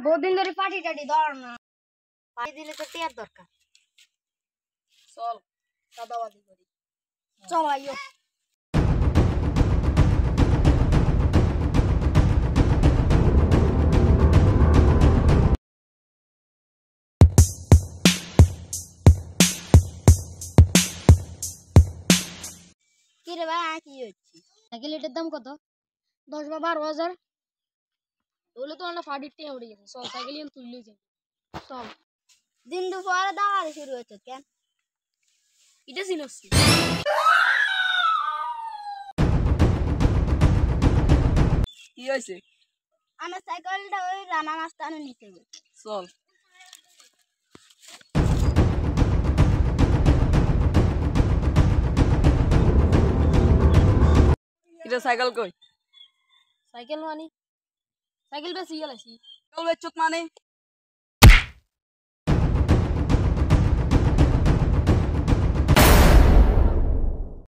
বহুত দিন ধরে পার্টি টাটি ধর না। পার্টি দিলে তো টিয়ার দরকার। চল দাদাবাদি করি। চল আইও। কি রে ভাই, কি হচ্ছে? সাইকেল এটার দাম কত? 10 বা 12,000। বলে তো আমরা ফাডিতে উড়ে গেছে। চল সাইকেল নিয়ে তুললে যাই। চল। দিন দুপুরে দাওয়ার শুরু হচ্ছে কেন? এটা সিনসি। কি হইছে? আমার সাইকেলটা ওই রানা মাস্টারে নিচে গেছে। চল। এটা সাইকেল কই? সাইকেল বেশি গেলাছি। চল বেচুত মানে